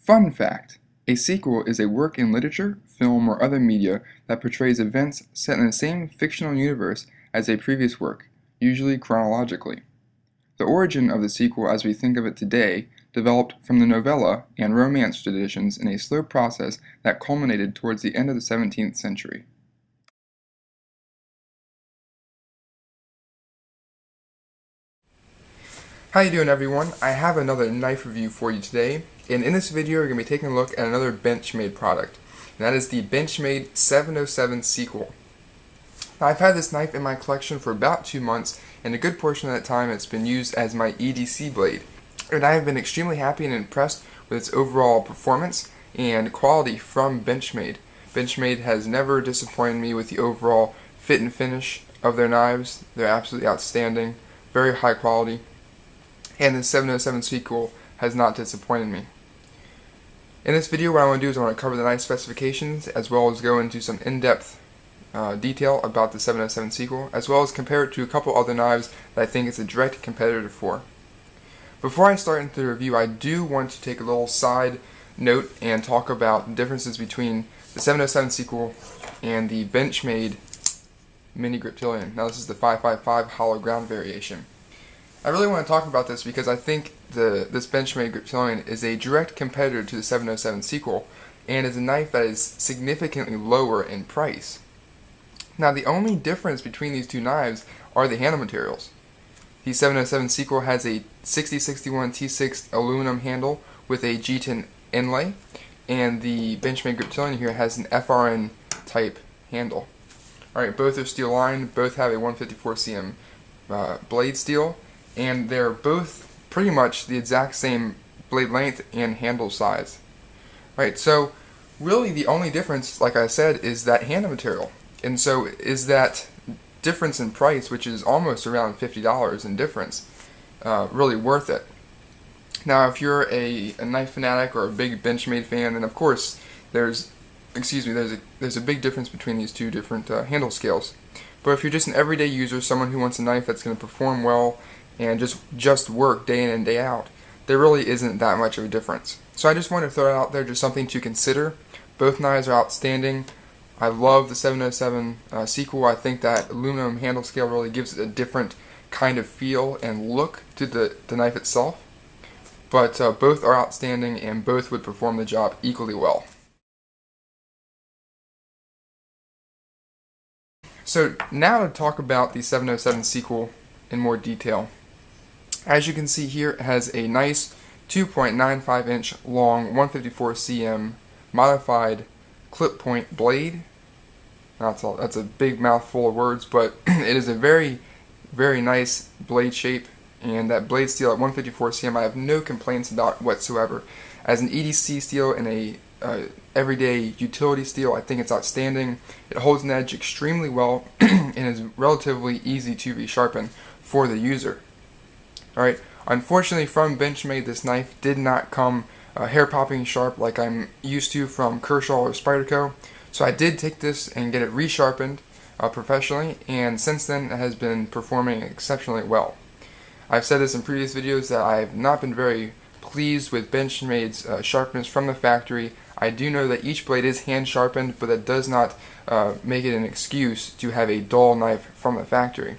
Fun fact: a sequel is a work in literature, film, or other media that portrays events set in the same fictional universe as a previous work, usually chronologically. The origin of the sequel as we think of it today developed from the novella and romance traditions in a slow process that culminated towards the end of the 17th century. How you doing, everyone? I have another knife review for you today, and in this video we're going to be taking a look at another Benchmade product, and that is the Benchmade 707 sequel. Now, I've had this knife in my collection for about 2 months, and a good portion of that time it's been used as my EDC blade, and I have been extremely happy and impressed with its overall performance and quality from Benchmade. Benchmade has never disappointed me with the overall fit and finish of their knives. They're absolutely outstanding, very high quality. And the 707 sequel has not disappointed me. In this video, what I want to do is I want to cover the knife specifications, as well as go into some in-depth detail about the 707 sequel, as well as compare it to a couple other knives that I think it's a direct competitor for. Before I start into the review, I do want to take a little side note and talk about the differences between the 707 sequel and the Benchmade Mini Griptilian. Now, this is the 555 hollow ground variation. I really want to talk about this because I think this Benchmade Griptilian is a direct competitor to the 707 sequel and is a knife that is significantly lower in price. Now, the only difference between these two knives are the handle materials. The 707 sequel has a 6061 T6 aluminum handle with a G10 inlay, and the Benchmade Griptilian here has an FRN type handle. Alright, both are steel lined, both have a 154 cm blade steel, and they're both pretty much the exact same blade length and handle size. Right, so really the only difference, like I said, is that handle material. And so is that difference in price, which is almost around $50 in difference, really worth it? Now, if you're a knife fanatic or a big Benchmade fan, then of course there's a big difference between these two different handle scales. But if you're just an everyday user, someone who wants a knife that's going to perform well and just work day in and day out, there really isn't that much of a difference. So I just want to throw it out there, just something to consider. Both knives are outstanding. I love the 707 sequel. I think that aluminum handle scale really gives it a different kind of feel and look to the knife itself. But both are outstanding and both would perform the job equally well. So now to talk about the 707 sequel in more detail. As you can see here, it has a nice 2.95 inch long 154 cm modified clip point blade. That's a big mouthful of words, but it is a very, very nice blade shape, and that blade steel at 154 cm I have no complaints about whatsoever. As an EDC steel and a everyday utility steel, I think it's outstanding. It holds an edge extremely well and is relatively easy to resharpen for the user. Alright, unfortunately from Benchmade, this knife did not come hair-popping sharp like I'm used to from Kershaw or Spyderco. So I did take this and get it resharpened professionally, and since then it has been performing exceptionally well. I've said this in previous videos that I have not been very pleased with Benchmade's sharpness from the factory. I do know that each blade is hand sharpened, but that does not make it an excuse to have a dull knife from the factory.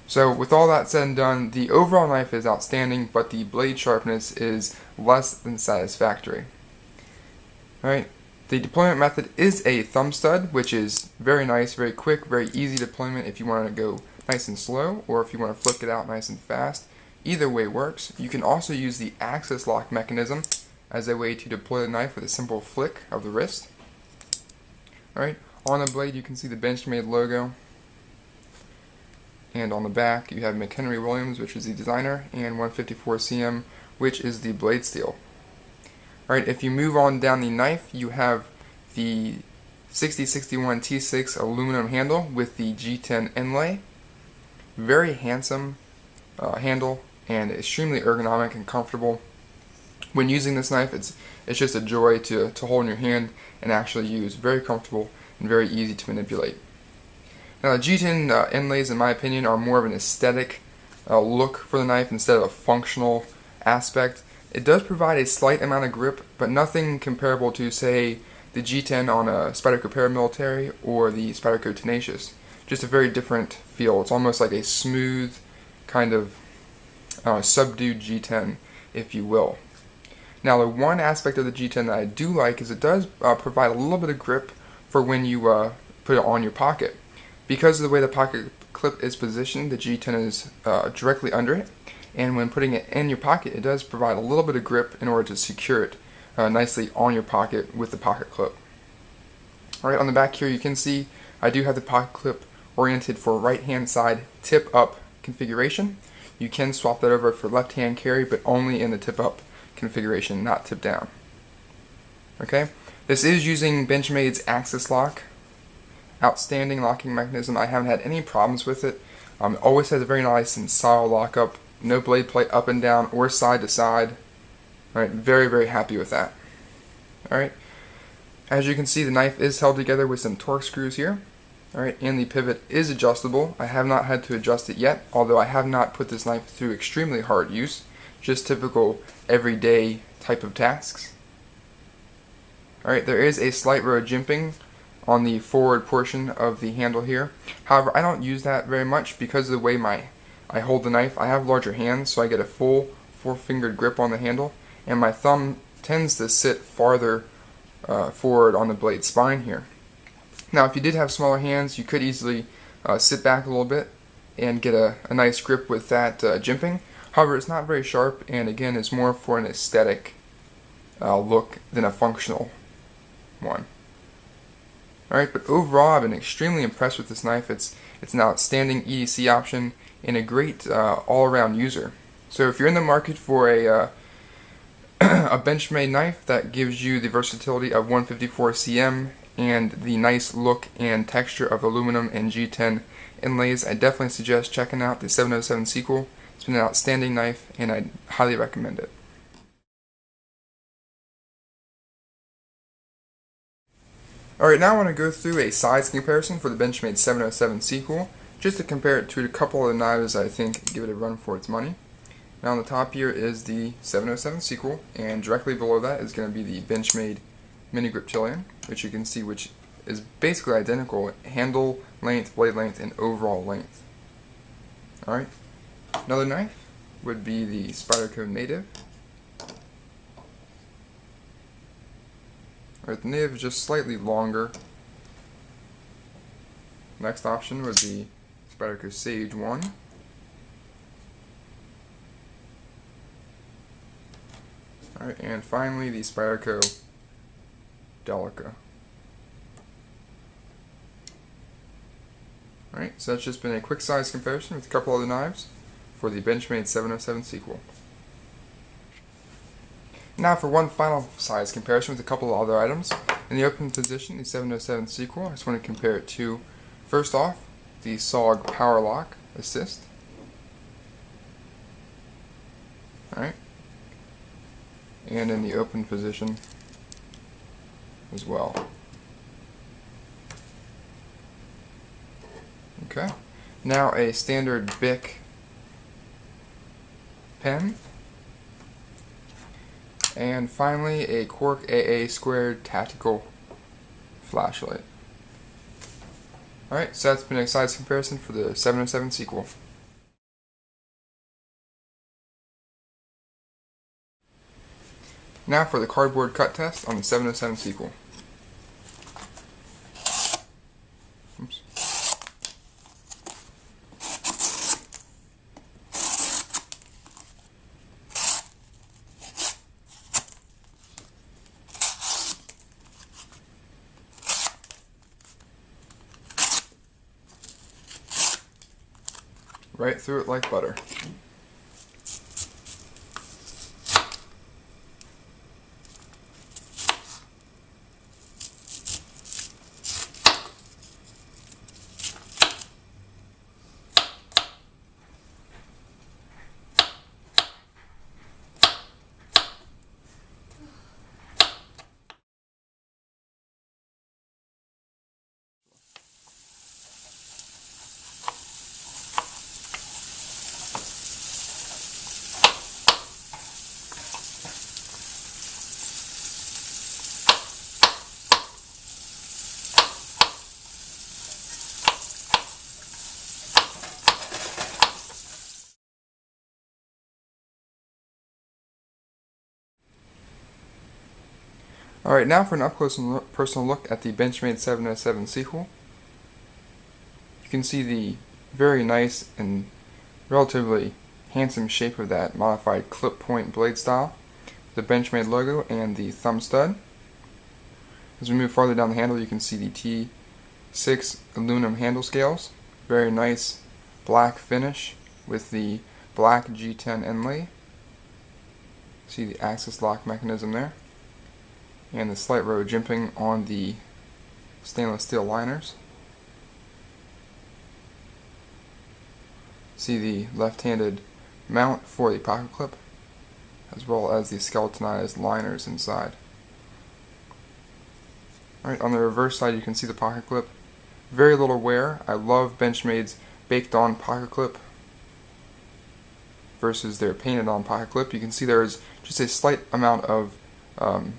So with all that said and done, the overall knife is outstanding, but the blade sharpness is less than satisfactory. Alright, the deployment method is a thumb stud, which is very nice, very quick, very easy deployment if you want to go nice and slow, or if you want to flick it out nice and fast. Either way works. You can also use the axis lock mechanism as a way to deploy the knife with a simple flick of the wrist. Alright, on the blade you can see the Benchmade logo, and on the back you have McHenry Williams, which is the designer, and 154 cm, which is the blade steel. Alright, if you move on down the knife, you have the 6061 T6 aluminum handle with the G10 inlay. Very handsome handle and extremely ergonomic and comfortable. When using this knife, it's just a joy to hold in your hand and actually use. Very comfortable and very easy to manipulate. Now, the G10 inlays, in my opinion, are more of an aesthetic look for the knife instead of a functional aspect. It does provide a slight amount of grip, but nothing comparable to, say, the G10 on a Spyderco Paramilitary or the Spyderco Tenacious. Just a very different feel. It's almost like a smooth, kind of subdued G10, if you will. Now, the one aspect of the G10 that I do like is it does provide a little bit of grip for when you put it on your pocket. Because of the way the pocket clip is positioned, the G10 is directly under it, and when putting it in your pocket, it does provide a little bit of grip in order to secure it nicely on your pocket with the pocket clip. Alright, on the back here you can see I do have the pocket clip oriented for right hand side tip up configuration. You can swap that over for left hand carry, but only in the tip up configuration, not tip down. Okay, this is using Benchmade's Axis Lock. Outstanding locking mechanism. I haven't had any problems with it. It always has a very nice and solid lockup. No blade play up and down or side to side. Alright, very, very happy with that. Alright, as you can see, the knife is held together with some Torx screws here. Alright, and the pivot is adjustable. I have not had to adjust it yet, although I have not put this knife through extremely hard use. Just typical everyday type of tasks. Alright, there is a slight row of jimping on the forward portion of the handle here. However, I don't use that very much because of the way I hold the knife. I have larger hands, so I get a full four-fingered grip on the handle, and my thumb tends to sit farther forward on the blade spine here. Now, if you did have smaller hands, you could easily sit back a little bit and get a nice grip with that jimping. However, it's not very sharp, and again, it's more for an aesthetic look than a functional one. Alright, but overall I've been extremely impressed with this knife. It's an outstanding EDC option and a great all-around user. So if you're in the market for a Benchmade knife that gives you the versatility of 154 cm and the nice look and texture of aluminum and G10 inlays, I definitely suggest checking out the 707 sequel. It's been an outstanding knife, and I highly recommend it. Alright, now I want to go through a size comparison for the Benchmade 707 sequel, just to compare it to a couple of the knives I think give it a run for its money. Now on the top here is the 707 sequel, and directly below that is going to be the Benchmade Mini Griptilian, which you can see which is basically identical handle length, blade length, and overall length. Alright, another knife would be the Spyderco Native. Alright, the Native is just slightly longer. Next option would be Spyderco Sage 1. Alright, and finally the Spyderco Delica. Alright, so that's just been a quick size comparison with a couple other knives for the Benchmade 707 sequel. Now for one final size comparison with a couple of other items. In the open position, the 707 sequel, I just want to compare it to, first off, the SOG Power Lock Assist. Alright. And in the open position as well. Okay. Now a standard Bic pen. And finally, a Quark AA squared tactical flashlight. Alright, so that's been a size comparison for the 707 sequel. Now for the cardboard cut test on the 707 sequel. Oops. Right through it like butter. Alright, now for an up-close and personal look at the Benchmade 707 sequel. You can see the very nice and relatively handsome shape of that modified clip point blade style, the Benchmade logo and the thumb stud. As we move farther down the handle, you can see the T6 aluminum handle scales. Very nice black finish with the black G10 inlay. See the axis lock mechanism there. And the slight row jimping on the stainless steel liners. See the left-handed mount for the pocket clip, as well as the skeletonized liners inside. Alright, on the reverse side you can see the pocket clip. Very little wear. I love Benchmade's baked on pocket clip versus their painted on pocket clip. You can see there is just a slight amount of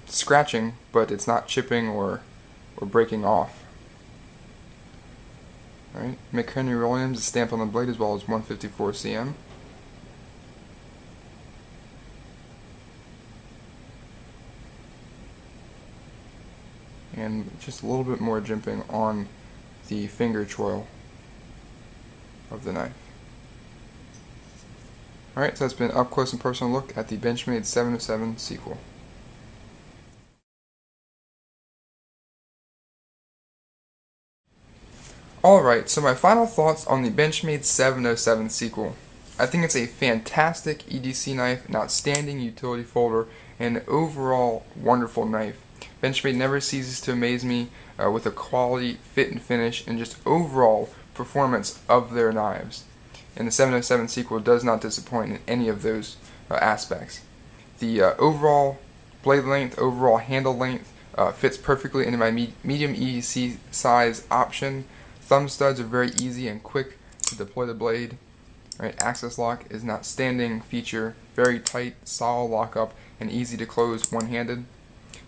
scratching, but it's not chipping or breaking off. Alright, McHenry Williams is stamped on the blade as well as 154 cm. And just a little bit more jimping on the finger choil of the knife. Alright, so that's been an up close and personal look at the Benchmade 707 sequel. Alright, so my final thoughts on the Benchmade 707 sequel. I think it's a fantastic EDC knife, an outstanding utility folder, and an overall wonderful knife. Benchmade never ceases to amaze me with the quality, fit and finish, and just overall performance of their knives. And the 707 sequel does not disappoint in any of those aspects. The overall blade length, overall handle length fits perfectly into my medium EDC size option. Thumb studs are very easy and quick to deploy the blade. Right, axis lock is an outstanding feature, very tight, solid lockup, and easy to close one-handed.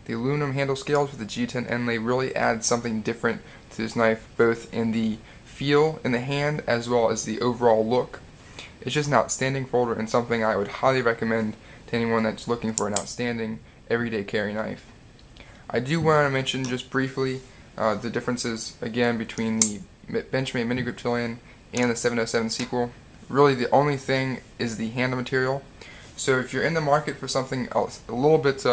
The aluminum handle scales with the G10 inlay really add something different to this knife, both in the feel in the hand as well as the overall look. It's just an outstanding folder and something I would highly recommend to anyone that's looking for an outstanding everyday carry knife. I do want to mention just briefly the differences again between the Benchmade Mini Griptilian and the 707 sequel. Really the only thing is the handle material. So if you're in the market for something else a little bit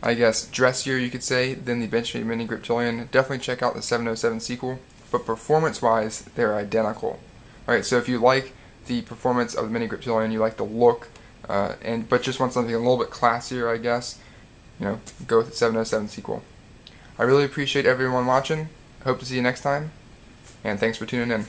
I guess dressier, you could say, than the Benchmade Mini Griptilian, definitely check out the 707 sequel, but performance wise they're identical. Alright, so if you like the performance of the Mini Griptilian, you like the look, but just want something a little bit classier, I guess, go with the 707 sequel. I really appreciate everyone watching. I hope to see you next time, and thanks for tuning in.